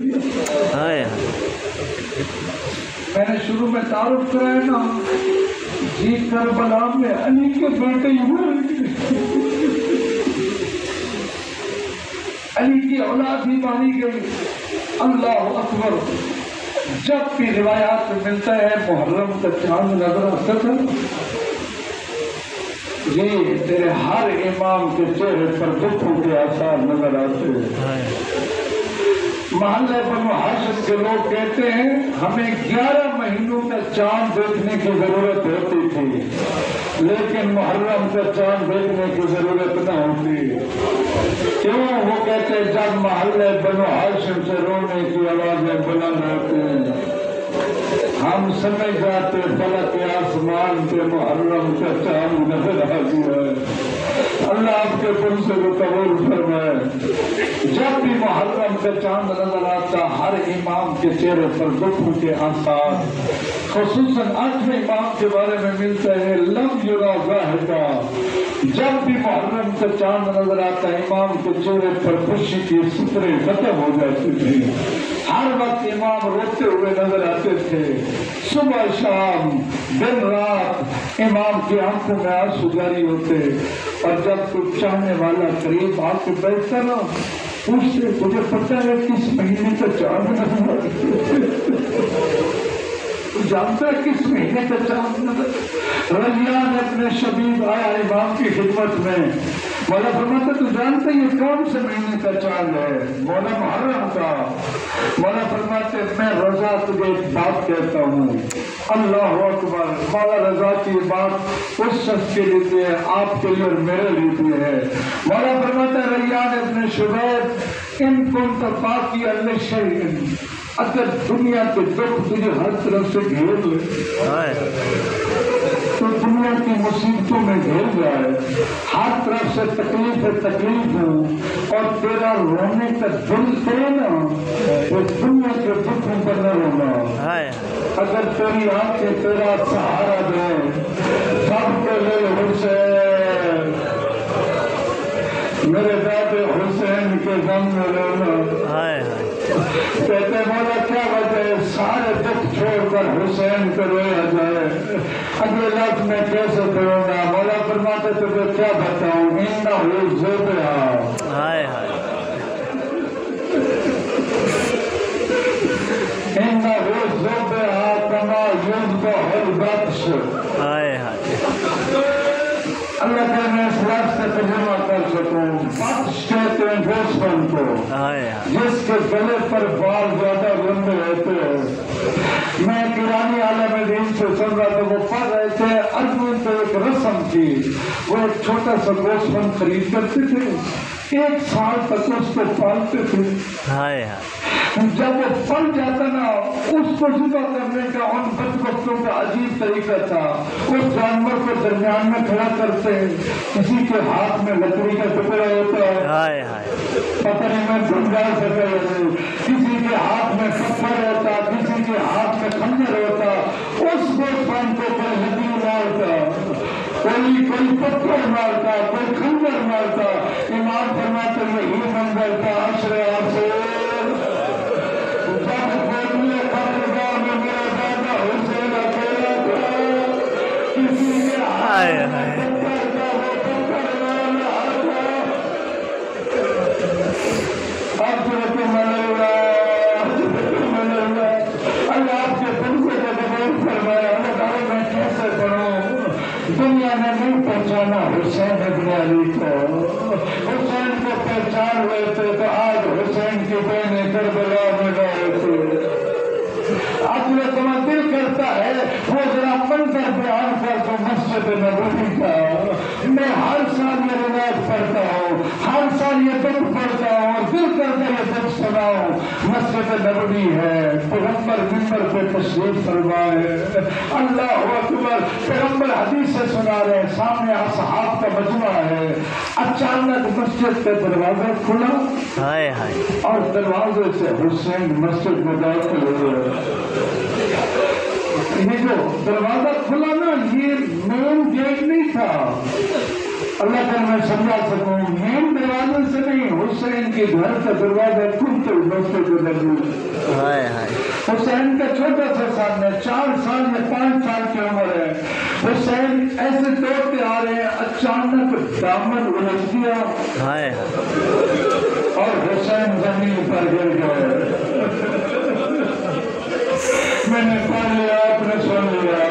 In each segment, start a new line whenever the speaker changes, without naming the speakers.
میں نے شروع میں تعارف کرایا نا جی کربلا میں علی کے بیٹے علی کی اولاد ہی ماری گئی. اللہ اکبر. جب بھی روایات میں ملتا ہے محرم کا چاند نظر آتا تھا یہ تیرے ہر امام کے چہرے پر دکھوں کے آثار نظر آتے ہیں. محلے بنو ہاشم کے لوگ کہتے ہیں ہمیں 11 مہینوں کا چاند دیکھنے کی ضرورت ہوتی تھی لیکن محرم کا چاند دیکھنے کی ضرورت نہ ہوتی. کیوں؟ وہ کہتے ہیں جب محلے بنو ہاشم سے رونے کی آوازیں بلند ہوتے ہیں ہم سمجھ جاتے فلک آسمان کے محرم کا چاند نظر آ گیا ہے. اللہ آپ کے دل سے وہ قبول فرمائے. جب بھی محرم کا چاند نظر آتا ہر امام کے چہرے پر دکھ کے آثار. خصوصاً 8ویں امام کے بارے میں ملتا ہے لم یرا ضاحکا. جب بھی محرم کا چاند نظر آتا امام کے چہرے پر خوشی کی سترے ختم ہو جاتی تھی. ہر وقت امام روتے ہوئے نظر آتے تھے. صبح شام دن رات امام کی آنکھوں میں آنسو جاری ہوتے. اور جب کوئی چاہنے والا قریب آ کے بیٹھتا نا پوچھتے تجھے پتہ ہے کس مہینے کا چاند نظر آتا جانتا ہے کس مہینے کا چاند نظر. ریان ابن شبیب آیا امام کی خدمت میں. مولا فرماتا تو جانتا ہے یہ کون سے مہینے کا چاند ہے؟ مولا محرم کا. مولا فرماتے میں رضا تجھے ایک بات کہتا ہوں. اللہ اکبر. مولا رضا کی بات اس شخص کے لیے ہے آپ کے لیے اور میرے لیے ہے. مولا فرماتا ہے ریان ابن شبیب ان کنت باقی الشیء اگر دنیا کے دکھ تجھے ہر طرف سے گھیر لے تو دنیا کی مصیبتوں میں گھیر جائے ہر طرف سے تکلیف ہوں اور تیرا رونے کا دل کرے نا تو دنیا کے دکھوں پر نہ رونا. اگر تیری آنکھیں تیرا سہارا دیں سب کے لیے حسین میرے دادے حسین کے غم میں رونا. کہتے مولا کیا وجہ ہے سارے دکھ چھوڑ کر حسین کو رویا جائے. اگلے لفظ میں کیسے کروں گا؟ مولا فرماتے تجھے کیا بتاؤں انہ ذبح انہ ذبح کما یذبح البطش. اللہ کہ میں اس لفظ سے ترجمہ کر سکوں. بطش کہتے ہیں دشمن کو جس کے گلے پر بال زیادہ لمبے ہوتے ہیں. میں ایرانی عالم دین سے سن رہا تھا وہ پڑھ رہے تھے ارجن پہ ایک رسم تھی. وہ ایک چھوٹا سا گوشت خرید کرتے تھے 1 سال تک اس کو پالتے تھے. جب وہ پل جاتا نا اس کو ذبح کرنے کا ان بدبختوں کا عجیب طریقہ تھا. اس جانور کو درمیان میں کھڑا کرتے کسی کے ہاتھ میں لکڑی کا ٹکڑا ہوتا ہے پتہ نہیں میں سمجھا سکا کسی کے ہاتھ میں پتھر ہوتا کسی کے ہاتھ میں خنجر ہوتا. اس گوشت کو کوئی لکڑی مارتا کوئی پتھر مارتا کوئی خنجر مارتا. امام فرماتے ہیں یہی منظر تھا عشر عصر دنیا نے نہیں پہچانا حسین ابن علی کو. حسین کو پہچان ہوئے تھے تو آج حسین کی بہنیں کربلا میں گئے تھے. آج میں تمہیں دل کرتا ہے وہ ذرا منظر بیان کر تو مسجد نبوی کا. میں ہر سال یہ روایت پڑھتا ہوں ہر سال یہ دکھ پڑھتا ہوں اور دل کرتا یہ دکھ سناؤں. مسجد نبوی ہے پیغمبر منبر پہ تشریف فرمائے. اللہ اکبر. پیغمبر حدیث سے سنا رہے ہیں سامنے اصحاب کا مجمع ہے. اچانک مسجد کا دروازہ کھلا اور دروازے سے حسین مسجد میں داخل ہوئے. یہ جو دروازہ کھلا نا یہ مین گیٹ نہیں تھا. اللہ کا میں سمجھا سکوں، مین دروازے سے نہیں، حسین کے گھر کا دروازہ کھلتے دوستوں کو لگو۔ حسین کا چھوٹا سا سامنے 4 سال یا 5 سال کی عمر ہے، حسین ایسے دوڑتے آ رہے ہیں، اچانک دامن الجھ گیا اور حسین زمین پر گر گئے۔ میں نے پڑھ لیا، آپ نے سن لیا،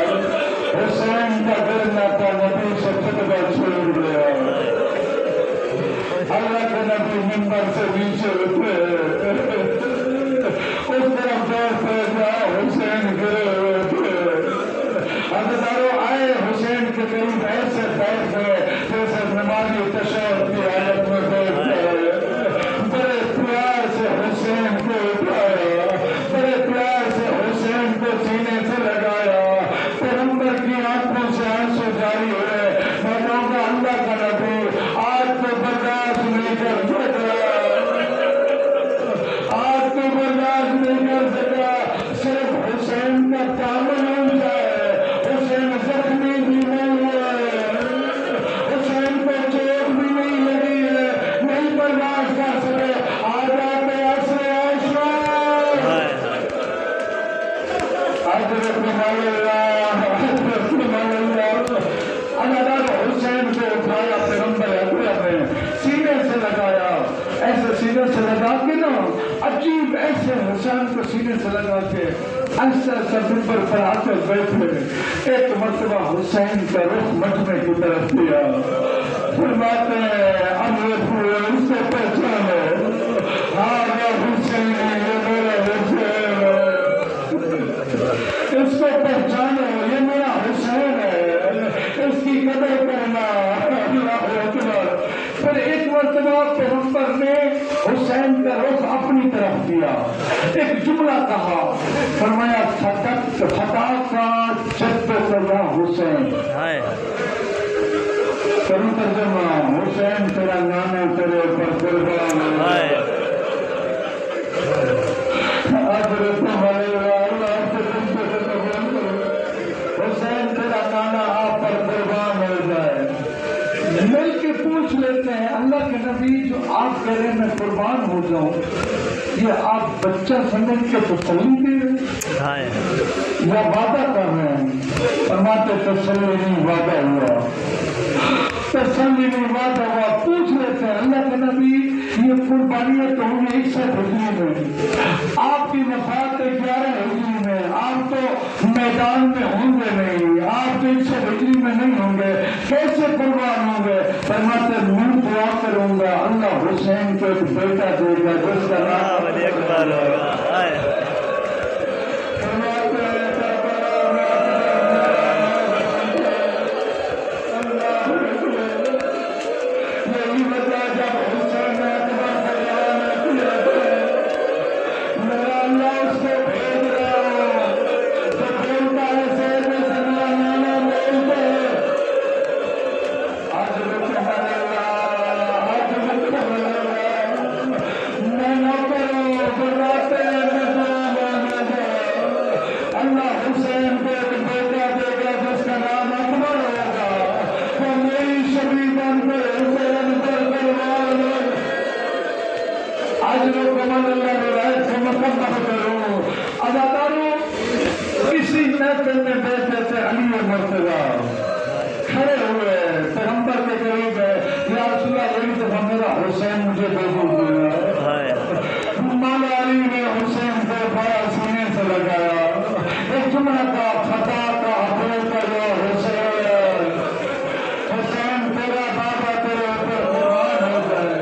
حسین کا گرنا تھا نبی سے خطبہ چھوڑ گیا۔ اللہ کے نبی منبر سے نیچے اترے، اس طرف دوڑتے جاؤ، حسین گرے ہوئے تھے۔ حضرتارو آئے حسین کے قریب ایسے بیٹھ گئے جیسے نمازی تشہد کی حالت میں بیٹھ گئے، بڑے پیار سے حسین کو اٹھایا، بڑے پیار سے حسین کو سینے سے لگایا، پیغمبر کی آنکھوں سے آنسو جاری ہوئے۔ میں کہوں گا اللہ کا نبی آج تو برداشت نہیں کر سکا، آج تو برداشت نہیں کر سکا، صرف حسین کا دامن الجھا ہے، حسین زخمی بھی نہیں ہوا ہے، حسین کو چوٹ بھی نہیں لگی ہے، نہیں برداشت کر سکے۔ آزاد عصر عائشہ، حضرت اللہ حسین کو اٹھایا، پیغمبر اکرم نے سینے سے لگایا، ایسے سینے سے لگا کے نا عجیب ایسے حسین کو سینے سے لگا کے ایسا ایسا منبر پر آ کر بیٹھے۔ ایک مرتبہ حسین کا رخ مجمع کی طرف کیا، فرماتے ہیں امر پورے اس کو پہچانو، ہاں حسین یہ میرا حسین ہے، اس کو پہچانو یہ میرا حسین ہے، اس کی قدر کرنا۔ اللہ اکبر۔ پھر ایک مرتبہ پیغمبر نے حسین کا رخ اپنی طرف کیا، ایک جملہ کہا، فرمایا فتح کا جد سزا حسین۔ کروں ترجمہ، حسین تیرا نانا تیرے پر قربان ہے۔ حضرت حسین تیرا نانا آپ پر قربان ہو جائے۔ مل کے پوچھ لیتے ہیں اللہ کے نبی، جو آپ کہہ رہے ہیں میں قربان ہو جاؤں، یہ آپ بچہ سمجھ کے تسلی دے رہے ہیں یا وعدہ کر رہے ہیں؟ فرماتے تسلی نہیں، وعدہ ہوا، تسلی نہیں، وعدہ ہوا۔ پوچھ لیتے ہیں اللہ کے نبی، یہ قربانیاں تو ہوں گی 61 ہجری میں، آپ کی وفات 11 ہجری میں، آپ تو میدان میں ہوں گے نہیں، آپ تو 61 ہجری میں نہیں ہوں گے، کیسے قربان ہوں گے؟ فرماتے میں دعا کروں گا اللہ حسین کو ایک بیٹا دے گا جس کا نام اسی محفل میں بیٹھے تھے علی مرتضیٰ کھڑے ہوئے پیغمبر کے قریب ہے، یا رسول اللہ ایک دفعہ میرا حسین مجھے دے دیجیے۔ مولا علی نے حسین کو بڑا سینے سے لگایا، ایک جملہ کا فتح کا حضرت کا جو حسین، حسین تیرا بابا تیرے اوپر قربان ہو جائے۔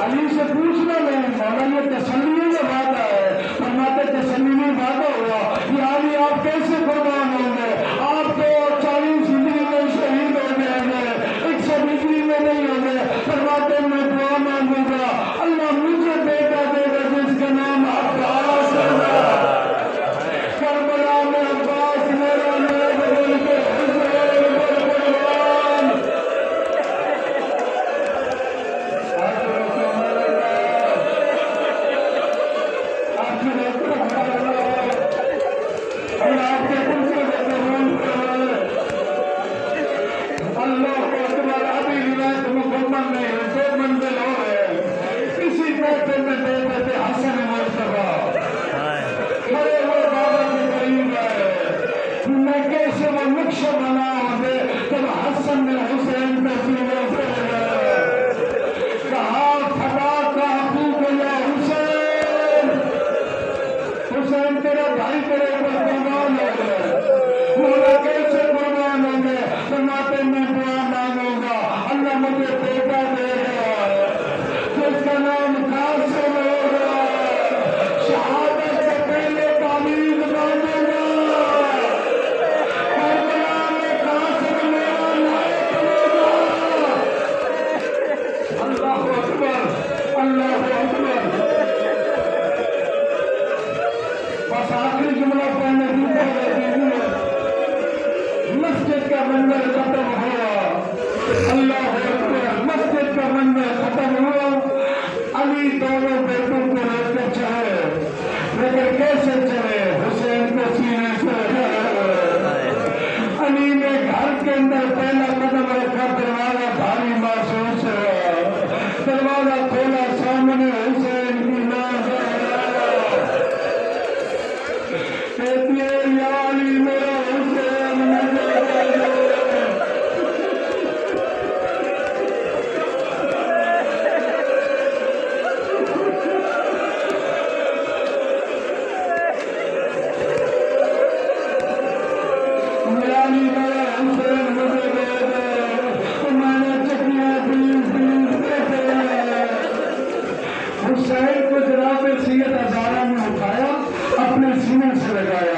علی سے پوچھنا نہیں، مولا یہ تسلی ہے یا وعدہ ہے؟ فرماتے تسلی نہیں، وعدہ ہوا۔ یا علی آپ کیسے قربان ہوں گے؟ آپ تو 40 ہجری میں شہید ہو جائیں گے، 61 ہجری میں نہیں ہوں گے۔ فرماتے میں دعا مانگوں گا اللہ بھائی تیرے اوپر قربان ہو گئے. مولا کیسے قربان ہوں گے؟ فرماتے میں دعا مانگوں گا اللہ مجھے بیٹا دے گا جس کا نام قاسم ہوگا. شہادت سے پہلے تعمیر مانگوں گا. کربلا میں قاسم میرا لائق ہوگا. اللہ اکبر اللہ اکبر. بس آخری جملہ پہلے مسجد کا منظر ختم ہوا. اللہ اکبر. مسجد کا منظر ختم ہوا. علی دونوں بیٹوں کو لے کر چلے لیکن کیسے چلے؟ حسین کو سینے سے علی نے گھر کے اندر پہلا قدم رکھا. دروازہ بھاری محسوس ہوا. دروازہ کھولا سامنے حسین کی لاش کہتی ہے یا علی میرا حسین مجھے حسین کو جناب سید ہزارہ نے اٹھایا اپنے سینے سے لگایا.